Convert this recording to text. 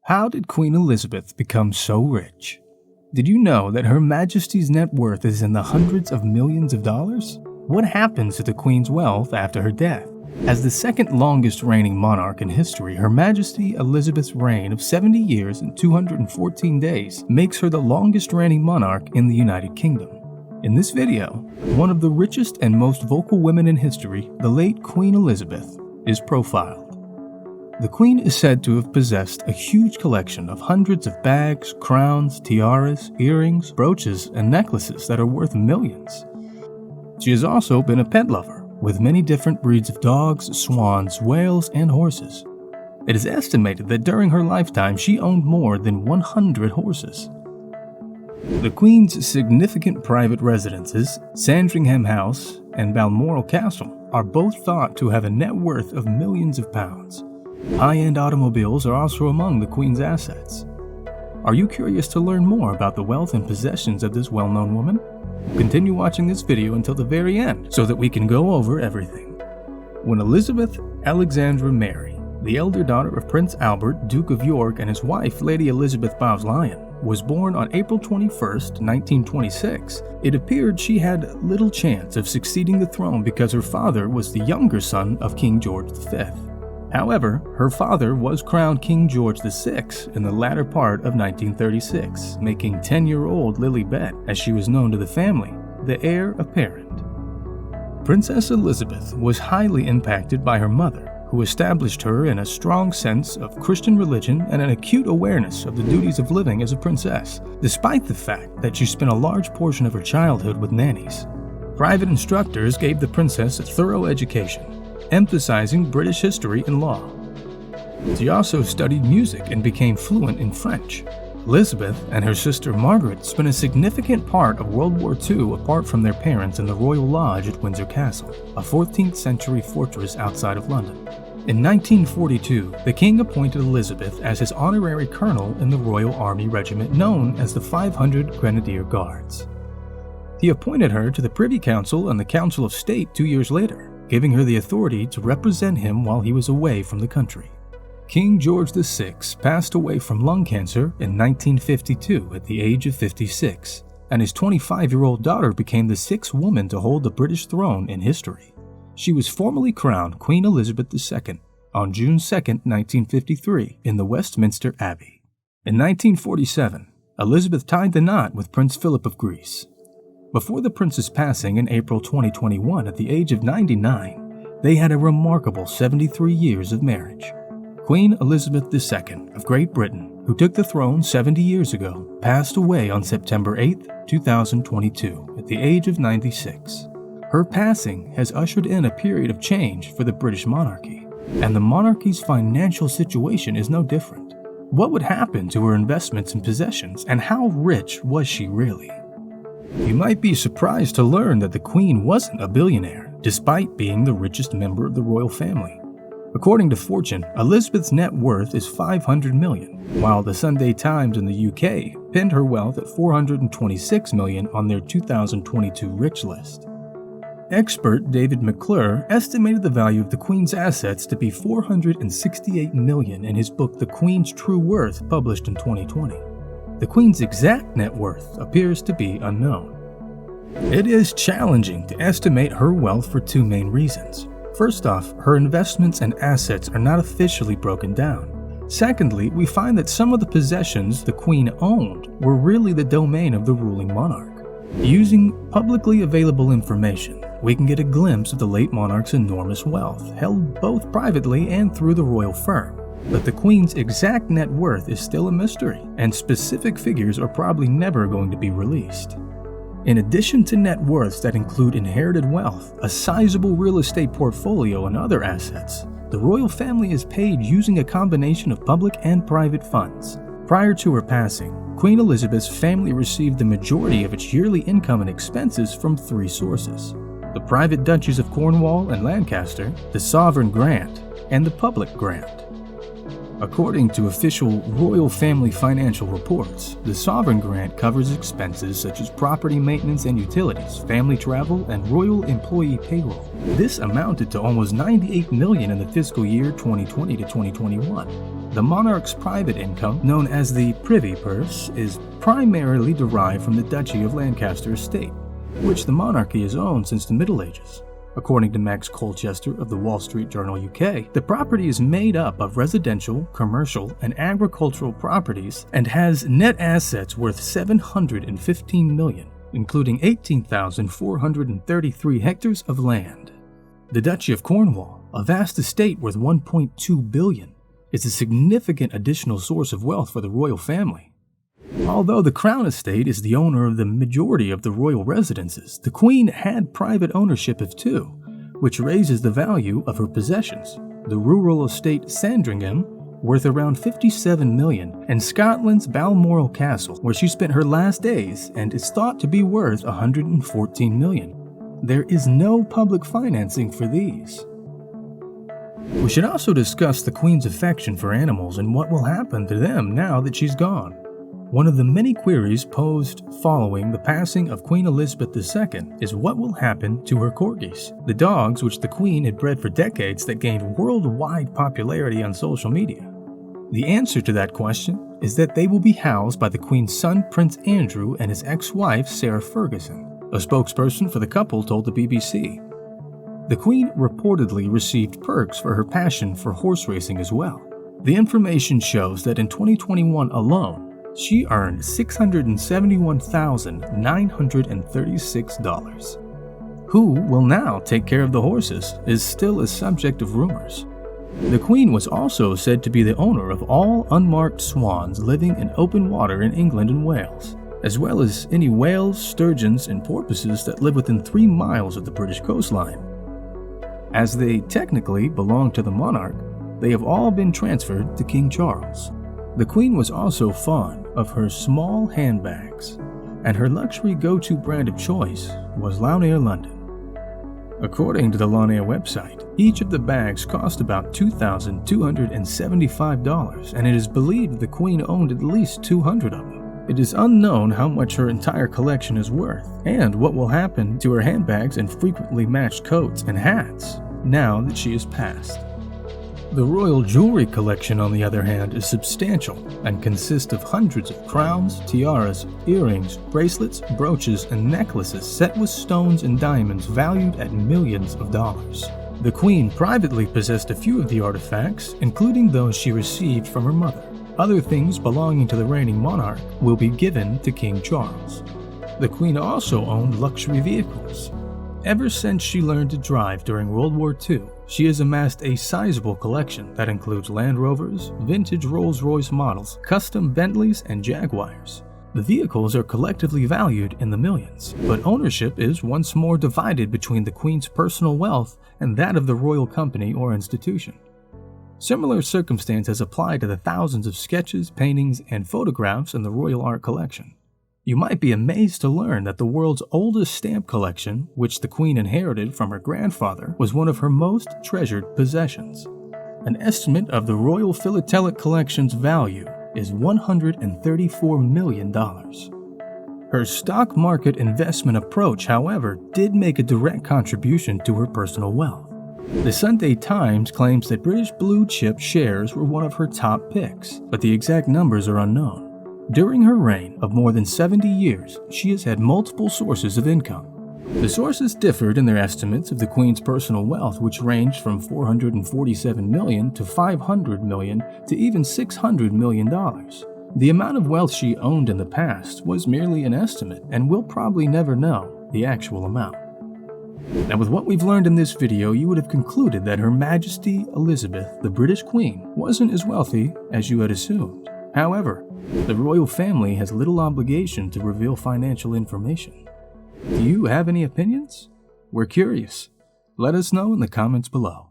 How did Queen Elizabeth become so rich? Did you know that Her Majesty's net worth is in the hundreds of millions of dollars? What happens to the Queen's wealth after her death? As the second longest reigning monarch in history, Her Majesty Elizabeth's reign of 70 years and 214 days makes her the longest reigning monarch in the United Kingdom. In this video, one of the richest and most vocal women in history, the late Queen Elizabeth, is profiled. The Queen is said to have possessed a huge collection of hundreds of bags, crowns, tiaras, earrings, brooches, and necklaces that are worth millions. She has also been a pet lover, with many different breeds of dogs, swans, whales, and horses. It is estimated that during her lifetime she owned more than 100 horses. The Queen's significant private residences, Sandringham House and Balmoral Castle, are both thought to have a net worth of millions of pounds. High-end automobiles are also among the Queen's assets. Are you curious to learn more about the wealth and possessions of this well-known woman? Continue watching this video until the very end so that we can go over everything. When Elizabeth Alexandra Mary, the elder daughter of Prince Albert, Duke of York, and his wife, Lady Elizabeth Bowes-Lyon, was born on April 21, 1926, it appeared she had little chance of succeeding the throne because her father was the younger son of King George V. However, her father was crowned King George VI in the latter part of 1936, making 10-year-old Lilibet, as she was known to the family, the heir apparent. Princess Elizabeth was highly impacted by her mother, who established her in a strong sense of Christian religion and an acute awareness of the duties of living as a princess, despite the fact that she spent a large portion of her childhood with nannies. Private instructors gave the princess a thorough education, emphasizing British history and law. She also studied music and became fluent in French. Elizabeth and her sister Margaret spent a significant part of World War II apart from their parents in the Royal Lodge at Windsor Castle, a 14th century fortress outside of London. In 1942, the king appointed Elizabeth as his honorary colonel in the Royal Army Regiment known as the 500 Grenadier Guards. He appointed her to the Privy Council and the Council of State 2 years later, giving her the authority to represent him while he was away from the country. King George VI passed away from lung cancer in 1952 at the age of 56, and his 25-year-old daughter became the sixth woman to hold the British throne in history. She was formally crowned Queen Elizabeth II on June 2, 1953, in the Westminster Abbey. In 1947, Elizabeth tied the knot with Prince Philip of Greece. Before the prince's passing in April 2021 at the age of 99, they had a remarkable 73 years of marriage. Queen Elizabeth II of Great Britain, who took the throne 70 years ago, passed away on September 8, 2022 at the age of 96. Her passing has ushered in a period of change for the British monarchy, and the monarchy's financial situation is no different. What would happen to her investments and possessions, and how rich was she really? You might be surprised to learn that the Queen wasn't a billionaire, despite being the richest member of the royal family. According to Fortune, Elizabeth's net worth is $500 million, while the Sunday Times in the UK pinned her wealth at $426 million on their 2022 rich list. Expert David McClure estimated the value of the Queen's assets to be $468 million in his book The Queen's True Worth, published in 2020. The Queen's exact net worth appears to be unknown. It is challenging to estimate her wealth for two main reasons. First off, her investments and assets are not officially broken down. Secondly, we find that some of the possessions the Queen owned were really the domain of the ruling monarch. Using publicly available information, we can get a glimpse of the late monarch's enormous wealth, held both privately and through the royal firm. But the Queen's exact net worth is still a mystery, and specific figures are probably never going to be released. In addition to net worths that include inherited wealth, a sizable real estate portfolio, and other assets, the royal family is paid using a combination of public and private funds. Prior to her passing, Queen Elizabeth's family received the majority of its yearly income and expenses from three sources: the private duchies of Cornwall and Lancaster, the sovereign grant, and the public grant. According to official royal family financial reports, the sovereign grant covers expenses such as property maintenance and utilities, family travel, and royal employee payroll. This amounted to almost $98 million in the fiscal year 2020 to 2021. The monarch's private income, known as the privy purse, is primarily derived from the Duchy of Lancaster estate, which the monarchy has owned since the Middle Ages. According to Max Colchester of the Wall Street Journal UK, the property is made up of residential, commercial, and agricultural properties and has net assets worth $715 million, including 18,433 hectares of land. The Duchy of Cornwall, a vast estate worth $1.2 billion, is a significant additional source of wealth for the royal family. Although the Crown Estate is the owner of the majority of the royal residences, the Queen had private ownership of two, which raises the value of her possessions. The rural estate Sandringham, worth around $57 million, and Scotland's Balmoral Castle, where she spent her last days and is thought to be worth $114 million. There is no public financing for these. We should also discuss the Queen's affection for animals and what will happen to them now that she's gone. One of the many queries posed following the passing of Queen Elizabeth II is what will happen to her corgis, the dogs which the Queen had bred for decades that gained worldwide popularity on social media. The answer to that question is that they will be housed by the Queen's son Prince Andrew and his ex-wife Sarah Ferguson, a spokesperson for the couple told the BBC. The Queen reportedly received perks for her passion for horse racing as well. The information shows that in 2021 alone, she earned $671,936. Who will now take care of the horses is still a subject of rumors. The Queen was also said to be the owner of all unmarked swans living in open water in England and Wales, as well as any whales, sturgeons, and porpoises that live within 3 miles of the British coastline. As they technically belong to the monarch, they have all been transferred to King Charles. The Queen was also fond of her small handbags, and her luxury go-to brand of choice was Lanier London. According to the Lanier website, each of the bags cost about $2,275, and it is believed the Queen owned at least 200 of them. It is unknown how much her entire collection is worth, and what will happen to her handbags and frequently matched coats and hats now that she has passed. The royal jewelry collection, on the other hand, is substantial and consists of hundreds of crowns, tiaras, earrings, bracelets, brooches, and necklaces set with stones and diamonds valued at millions of dollars. The Queen privately possessed a few of the artifacts, including those she received from her mother. Other things belonging to the reigning monarch will be given to King Charles. The Queen also owned luxury vehicles. Ever since she learned to drive during World War II, she has amassed a sizable collection that includes Land Rovers, vintage Rolls-Royce models, custom Bentleys, and Jaguars. The vehicles are collectively valued in the millions, but ownership is once more divided between the Queen's personal wealth and that of the royal company or institution. Similar circumstances apply to the thousands of sketches, paintings, and photographs in the royal art collection. You might be amazed to learn that the world's oldest stamp collection, which the Queen inherited from her grandfather, was one of her most treasured possessions. An estimate of the Royal Philatelic Collection's value is $134 million. Her stock market investment approach, however, did make a direct contribution to her personal wealth. The Sunday Times claims that British blue chip shares were one of her top picks, but the exact numbers are unknown. During her reign of more than 70 years, she has had multiple sources of income. The sources differed in their estimates of the Queen's personal wealth, which ranged from $447 million to $500 million to even $600 million. The amount of wealth she owned in the past was merely an estimate, and we'll probably never know the actual amount. Now, with what we've learned in this video, you would have concluded that Her Majesty Elizabeth, the British Queen, wasn't as wealthy as you had assumed. However, the royal family has little obligation to reveal financial information. Do you have any opinions? We're curious. Let us know in the comments below.